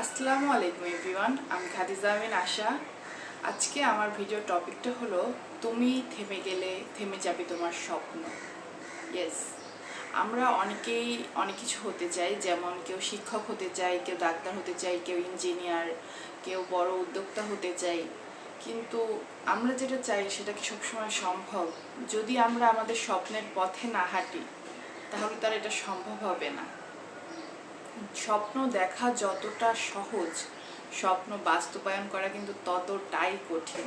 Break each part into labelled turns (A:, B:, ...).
A: আসসালামু আলাইকুম এভরিওয়ান, আমি খাদিজা আমিন আশা। আজকে আমার ভিডিও টপিকটা হলো তুমি থেমে গেলে থেমে যাবে তোমার স্বপ্ন। ইয়েস, আমরা অনেকেই অনেক কিছু হতে চাই, যেমন কেউ শিক্ষক হতে চায়, কেউ ডাক্তার হতে চায়, কেউ ইঞ্জিনিয়ার, কেউ বড় উদ্যোক্তা হতে চাই। কিন্তু আমরা যেটা চাই সেটা কি সবসময় সম্ভব? যদি আমরা আমাদের স্বপ্নের পথে না হাঁটি তাহলে তার এটা সম্ভব হবে না। স্বপ্ন দেখা যতটা সহজ, স্বপ্ন বাস্তবায়ন করা কিন্তু ততটাই কঠিন।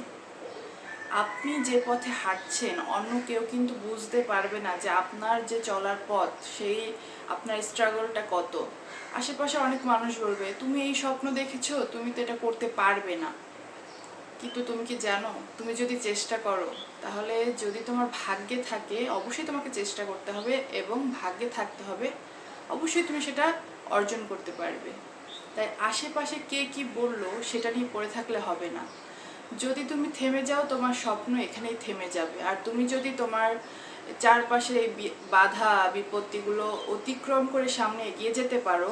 A: আপনি যে পথে হাঁটছেন অন্য কেউ কিন্তু বুঝতে পারবে না যে আপনার যে চলার পথ, সেই আপনার স্ট্রাগলটা কত। আশেপাশে অনেক মানুষ বলবে, তুমি এই স্বপ্ন দেখেছো, তুমি তো এটা করতে পারবে না। কিন্তু তুমি কি জানো, তুমি যদি চেষ্টা করো তাহলে, যদি তোমার ভাগ্যে থাকে, অবশ্যই তোমাকে চেষ্টা করতে হবে এবং ভাগ্যে থাকতে হবে, অবশ্যই তুমি সেটা অর্জন করতে পারবে। তাই আশেপাশে কে কি বললো সেটা নিয়ে পড়ে থাকলে হবে না। যদি তুমি থেমে যাও, তোমার স্বপ্ন এখানেই থেমে যাবে। আর তুমি যদি তোমার চারপাশে এই বাধা বিপত্তিগুলো অতিক্রম করে সামনে এগিয়ে যেতে পারো,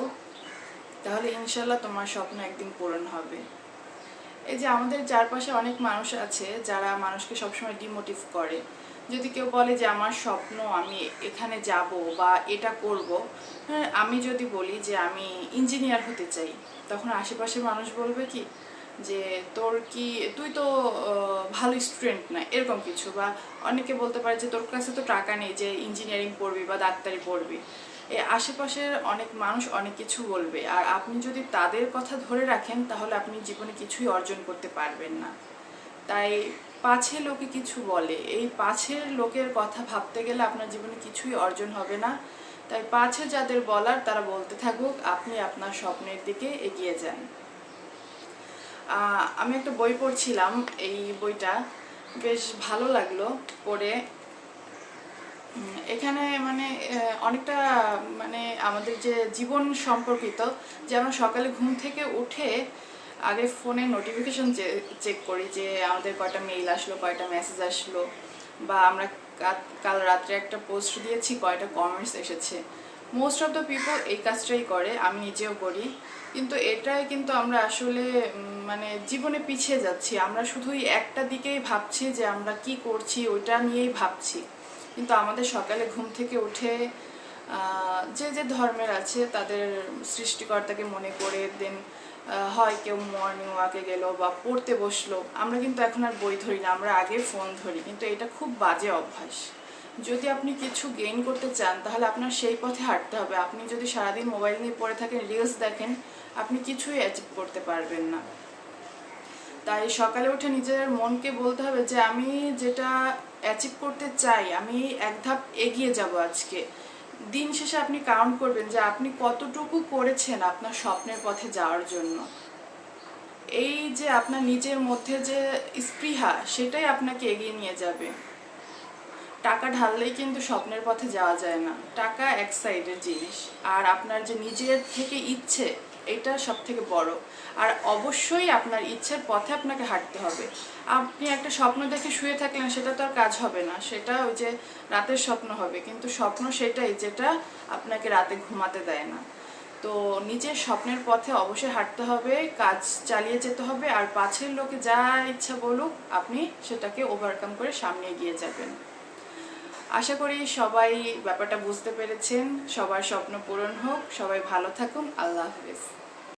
A: তাহলে ইনশাল্লাহ তোমার স্বপ্ন একদিন পূরণ হবে। এই যে আমাদের চারপাশে অনেক মানুষ আছে যারা মানুষকে সবসময় ডিমোটিভ করে। যদি কেউ বলে যে আমার স্বপ্ন আমি এখানে যাব বা এটা করব, হ্যাঁ, আমি যদি বলি যে আমি ইঞ্জিনিয়ার হতে চাই, তখন আশেপাশের মানুষ বলবে কি যে তোর কি, তুই তো ভালো স্টুডেন্ট না, এরকম কিছু। বা অনেকে বলতে পারে যে তোর কাছে তো টাকা নেই যে ইঞ্জিনিয়ারিং পড়বি বা ডাক্তারি পড়বি। এই আশেপাশের অনেক মানুষ অনেক কিছু বলবে, আর আপনি যদি তাদের কথা ধরে রাখেন তাহলে আপনি জীবনে কিছুই অর্জন করতে পারবেন না। তাই পাছে লোকে কিছু বলে, এই পাছের লোকের কথা ভাবতে গেলে আপনার জীবনে কিছুই অর্জন হবে না। তাই পাছে যাদের বলার তারা বলতে থাকুক, আপনি আপনার স্বপ্নের দিকে এগিয়ে যান। আমি একটা বই পড়ছিলাম, এই বইটা বেশ ভালো লাগলো পড়ে। এখানে মানে অনেকটা মানে আমাদের যে জীবন সম্পর্কিত, যে আমরা সকালে ঘুম থেকে উঠে আগে ফোনে নোটিফিকেশন চেক করি যে আমাদের কয়টা মেইল আসলো, কয়টা মেসেজ আসলো, বা আমরা কাল রাত্রে একটা পোস্ট দিয়েছি, কয়টা কমেন্টস এসেছে। মোস্ট অফ দ্য পিপল এই কাজটাই করে, আমি নিজেও করি। কিন্তু এটাই কিন্তু আমরা আসলে মানে জীবনে পিছিয়ে যাচ্ছি। আমরা শুধুই একটা দিকেই ভাবছি যে আমরা কি করছি, ওইটা নিয়েই ভাবছি। কিন্তু আমাদের সকালে ঘুম থেকে উঠে যে যে ধর্মের আছে তাদের সৃষ্টিকর্তাকে মনে করে দেন হয় কেউ মর্নিং ওয়াকে গেল বা পড়তে বসলো। আমরা কিন্তু এখন আর বই ধরি না, আমরা আগে ফোন ধরি, কিন্তু এটা খুব বাজে অভ্যাস। যদি আপনি কিছু গেইন করতে চান তাহলে আপনার সেই পথে হাঁটতে হবে। আপনি যদি সারাদিন মোবাইল নিয়ে পড়ে থাকেন, রিলস দেখেন, আপনি কিছুই অ্যাচিভ করতে পারবেন না। তাই সকালে উঠে নিজের মনকে বলতে হবে যে আমি যেটা অ্যাচিভ করতে চাই, আমি এক ধাপ এগিয়ে যাব আজকে। দিন শেষে আপনি কাউন্ট করবেন যে আপনি কতটুকু করেছেন আপনার স্বপ্নের পথে যাওয়ার জন্য। এই যে আপনার নিজের মধ্যে যে স্পৃহা, সেটাই আপনাকে এগিয়ে নিয়ে যাবে। টাকা ঢাললেই কিন্তু স্বপ্নের পথে যাওয়া যায় না, টাকা এক সাইডের জিনিস। আর আপনার যে নিজের থেকে ইচ্ছে, এটা সব থেকে বড়। আর অবশ্যই আপনার ইচ্ছের পথে আপনাকে হাঁটতে হবে। আপনি একটা স্বপ্ন দেখে শুয়ে থাকলেন, সেটা তো আর কাজ হবে না, সেটা ওই যে রাতের স্বপ্ন হবে। কিন্তু স্বপ্ন সেটাই যেটা আপনাকে রাতে ঘুমাতে দেয় না। তো নিজের স্বপ্নের পথে অবশ্যই হাঁটতে হবে, কাজ চালিয়ে যেতে হবে। আর পাছের লোকে যা ইচ্ছা বলুক, আপনি সেটাকে ওভারকাম করে সামনে এগিয়ে যাবেন। আশা করি সবাই ব্যাপারটা বুঝতে পেরেছেন। সবার স্বপ্ন পূরণ হোক, সবাই ভালো থাকুন। আল্লাহ হাফেজ।